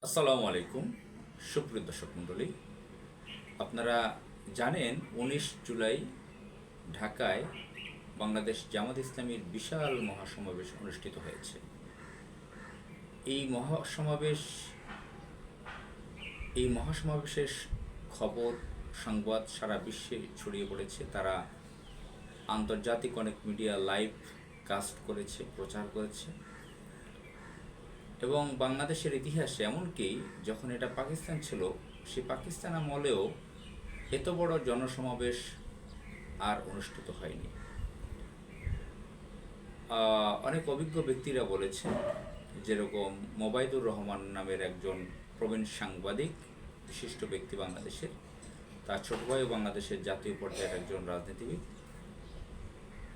আসসালামু আলাইকুম, সুপ্রিয় দর্শক মণ্ডলী। আপনারা জানেন 19 জুলাই ঢাকায় বাংলাদেশ জামাত ইসলামীর বিশাল মহাসমাবেশ অনুষ্ঠিত হয়েছে। এই মহাসমাবেশ এই মহাসমাবেশের খবর সংবাদ সারা বিশ্বে ছড়িয়ে পড়েছে। তারা আন্তর্জাতিক অনেক মিডিয়া লাইভ কাস্ট করেছে, প্রচার করেছে। এবং বাংলাদেশের ইতিহাসে এমনকি যখন এটা পাকিস্তান ছিল, সেই পাকিস্তান আমলেও এত বড় জনসমাবেশ আর অনুষ্ঠিত হয়নি। অনেক অভিজ্ঞ ব্যক্তিরা বলেছেন, যেরকম মোবাইদুর রহমান নামের একজন প্রবীণ সাংবাদিক, বিশিষ্ট ব্যক্তি বাংলাদেশের, তার ছোট ভাইও বাংলাদেশের জাতীয় পর্যায়ের একজন রাজনীতিবিদ।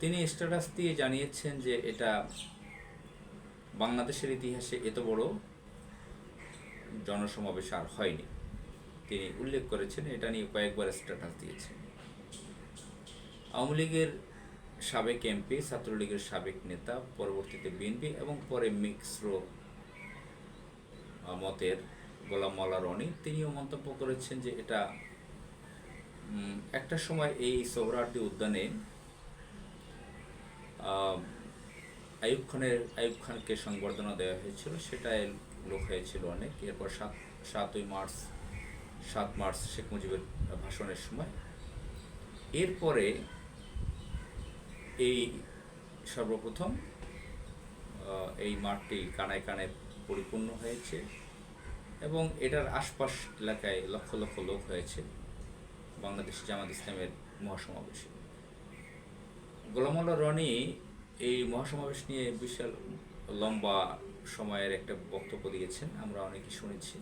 তিনি স্ট্যাটাস দিয়ে জানিয়েছেন যে এটা বাংলাদেশের ইতিহাসে এত বড় জনসমাবেশ আর হয়নি। তিনি উল্লেখ করেছেন, এটা নিয়ে কয়েকবার স্ট্যাটাস দিয়েছেন। আওয়ামী লীগের সাবেক এমপি, ছাত্রলীগের সাবেক নেতা, পরবর্তীতে বিএনপি এবং পরে মিশ্র মতের গোলাম মাওলা রনি, তিনিও মন্তব্য করেছেন যে এটা একটা সময় এই সোহরাওয়ার্দী উদ্যানে আইয়ুব খানকে সংবর্ধনা দেওয়া হয়েছিল, সেটাই লোক হয়েছিল অনেক। এরপর 7 মার্চ শেখ মুজিবের ভাষণের সময়, এরপরে এই সর্বপ্রথম এই মাঠটি কানায় কানায় পরিপূর্ণ হয়েছে এবং এটার আশপাশ এলাকায় লক্ষ লক্ষ লোক হয়েছে বাংলাদেশ জামাত ইসলামের মহাসমাবেশে। গোলাম মাওলা রনি এই মহাসমাবেশ নিয়ে বিশাল লম্বা সময়ের একটা বক্তব্য দিয়েছেন, আমরা অনেকে শুনেছি।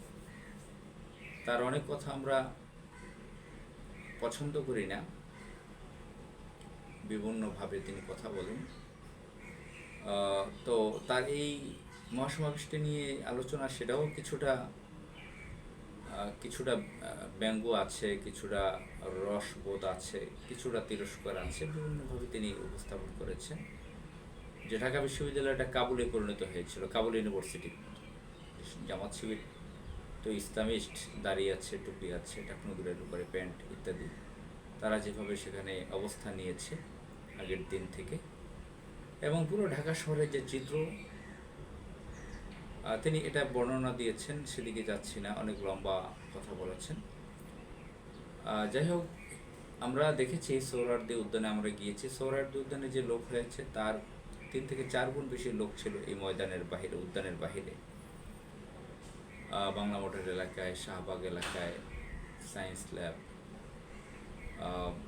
তার অনেক কথা আমরা পছন্দ করি না, বিভিন্নভাবে তিনি কথা বলেন। তো তার এই মহাসমাবেশটি নিয়ে আলোচনা, সেটাও কিছুটা ব্যঙ্গ আছে, কিছুটা রসবোধ আছে, কিছুটা তিরস্কার আছে, বিভিন্নভাবে তিনি উপস্থাপন করেছেন যে ঢাকা বিশ্ববিদ্যালয়টা কাবুলে পরিণত হয়েছিল, কাবুল ইউনিভার্সিটি। জামাত শিবির তো ইসলামিস্ট, দাঁড়িয়ে আছে, টুপি আছে, টাকনুগুলের উপরে প্যান্ট ইত্যাদি, তারা যেভাবে সেখানে অবস্থান নিয়েছে আগের দিন থেকে, এবং পুরো ঢাকা শহরের যে চিত্র তিনি এটা বর্ণনা দিয়েছেন, সেদিকে যাচ্ছি না, অনেক লম্বা কথা বলেছেন। যাই হোক, আমরা দেখেছি সোহরাওয়ার্দী উদ্যানে, আমরা গিয়েছি, সোহরাওয়ার্দী উদ্যানে যে লোক হয়েছে তার 3 থেকে 4 গুণ বেশি লোক ছিল এই ময়দানের বাহিরে, উদ্যানের বাহিরে। বাংলা মোটর এলাকায়, শাহবাগ এলাকায়, সায়েন্স ল্যাব,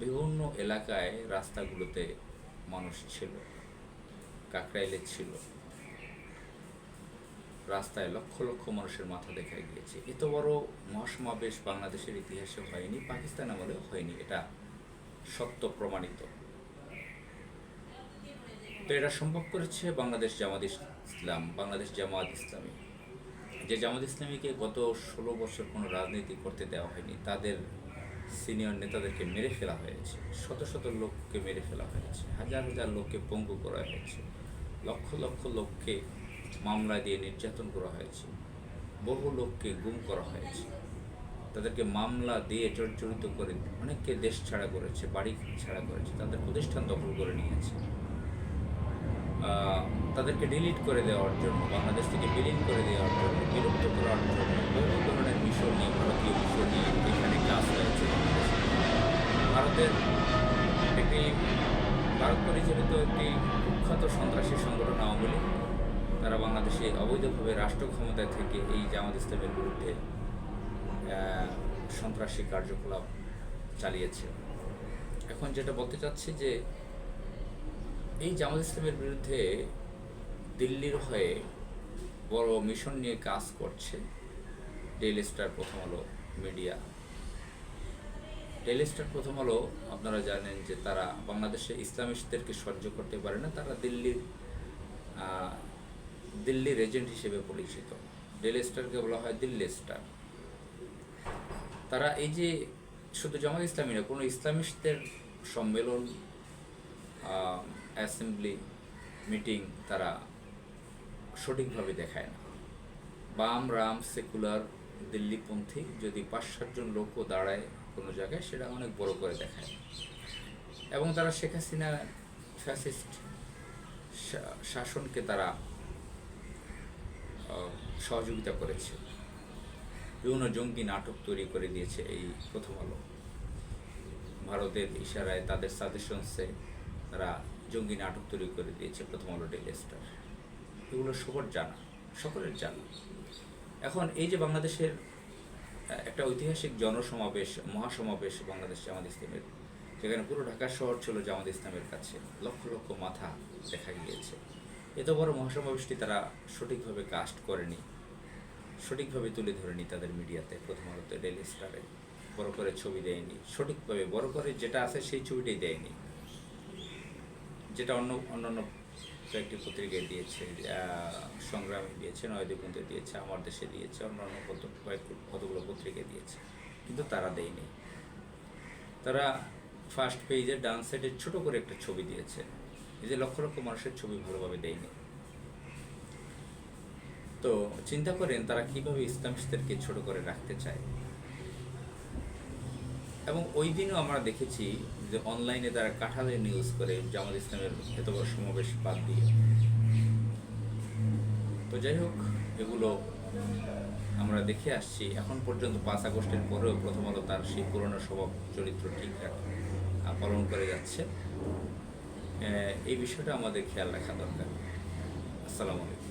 বিভিন্ন এলাকায় রাস্তাগুলোতে মানুষ ছিল, কাকরাইলে ছিল, রাস্তায় লক্ষ লক্ষ মানুষের মাথা দেখা গিয়েছে। এত বড় মহাসমাবেশ বাংলাদেশের ইতিহাসে হয়নি, পাকিস্তান আমলেও হয়নি, এটা সত্য প্রমাণিত। তো এটা সম্ভব করেছে বাংলাদেশ জামাত ইসলামী, যে জামাত ইসলামীকে গত 16 বছর কোনো রাজনীতি করতে দেওয়া হয়নি। তাদের সিনিয়র নেতাদেরকে মেরে ফেলা হয়েছে, শত শত লোককে মেরে ফেলা হয়েছে, হাজার হাজার লোককে পঙ্গু করা হয়েছে, লক্ষ লক্ষ লোককে মামলা দিয়ে নির্যাতন করা হয়েছে, বহু লোককে গুম করা হয়েছে, তাদেরকে মামলা দিয়ে জর্জরিত করে অনেককে দেশ ছাড়া করেছে, বাড়ি ছাড়া করেছে, তাদের প্রতিষ্ঠান দখল করে নিয়েছে, তাদেরকে ডিলিট করে দেওয়ার জন্য, বাংলাদেশ থেকে বিলীন করে দেওয়ার জন্য, বিলুপ্ত করার জন্য বহু ধরনের মিশন নিয়ে, ভারতীয় মিশন নিয়ে এখানে কাজ হয়েছে। ভারত পরিচালিত একটি কুখ্যাত সন্ত্রাসী সংগঠন আওয়ামী লীগ, তারা বাংলাদেশে অবৈধভাবে রাষ্ট্র ক্ষমতায় থেকে এই জামাত ইসলামের বিরুদ্ধে সন্ত্রাসী কার্যকলাপ চালিয়েছে। এখন যেটা বলতে চাচ্ছি যে এই জামাত ইসলামের বিরুদ্ধে দিল্লির হয়ে বড় মিশন নিয়ে কাজ করছে ডেইলি স্টার, প্রথম আলো মিডিয়া। ডেইলি স্টার, প্রথম আলো, আপনারা জানেন যে তারা বাংলাদেশে ইসলামিস্টদেরকে সহ্য করতে পারে না, তারা দিল্লির এজেন্ট হিসেবে পরিচিত। ডেইলি স্টারকে বলা হয় দিল্লি স্টার। তারা এই যে শুধু জামাত ইসলামী না, কোনো ইসলামিস্টদের সম্মেলন, অ্যাসেম্বলি, মিটিং তারা সঠিকভাবে দেখায় না। বাম রাম সেকুলার দিল্লিপন্থী যদি 5-7 জন লোকও দাঁড়ায় কোনো জায়গায়, সেটা অনেক বড় করে দেখায়। এবং তারা শেখ হাসিনা ফ্যাসিস্ট শাসনকে তারা সহযোগিতা করেছে। বিভিন্ন জঙ্গি নাটক তৈরি করে দিয়েছে এই প্রথম আলো। ভারতের ইশারায়, তাদের সাজেশনসে তারা জঙ্গি নাটক তৈরি করে দিয়েছে প্রথম আলো, ডেইলি স্টার। এগুলো সবার জানা, সকলের জানা। এখন এই যে বাংলাদেশের একটা ঐতিহাসিক জনসমাবেশ, মহাসমাবেশ বাংলাদেশ জামাত ইসলামের, যেখানে পুরো ঢাকা শহর ছিল জামাত ইসলামের কাছে, লক্ষ লক্ষ মাথা দেখা গিয়েছে। এত বড় মহাসমাবেশটি তারা সঠিকভাবে কাস্ট করেনি, সঠিকভাবে তুলে ধরেনি তাদের মিডিয়াতে, প্রথম আলোতে, ডেইলি স্টারে বড় করে ছবি দেয়নি, সঠিকভাবে বড় করে যেটা আছে সেই ছবিটাই দেয়নি, যেটা অন্যান্য কয়েকটি পত্রিকায় দিয়েছে, সংগ্রামে দিয়েছে, নয়াদিগন্তে দিয়েছে, আমার দেশে দিয়েছে, অন্যান্য কতগুলো পত্রিকায় দিয়েছে, কিন্তু তারা দেয়নি। তারা ফার্স্ট পেজে ডান সাইডে ছোট করে একটা ছবি দিয়েছে, এই যে লক্ষ লক্ষ মানুষের ছবি ভালোভাবে দেয়নি। তো চিন্তা করেন তারা কিভাবে ইসলামিস্টদেরকে ছোট করে রাখতে চায়। এবং ওই দিনও আমরা দেখেছি যে অনলাইনে তারা কাঁঠালের নিউজ করে জামাত ইসলামের এত বড় সমাবেশ বাদ দিয়ে। তো যাই হোক, এগুলো আমরা দেখে আসছি এখন পর্যন্ত। 5 আগস্টের পরেও প্রথম আলো তার সেই পুরনো স্বভাব চরিত্র ঠিক পালন করে যাচ্ছে। এই বিষয়টা আমাদের খেয়াল রাখা দরকার। আসসালামু আলাইকুম।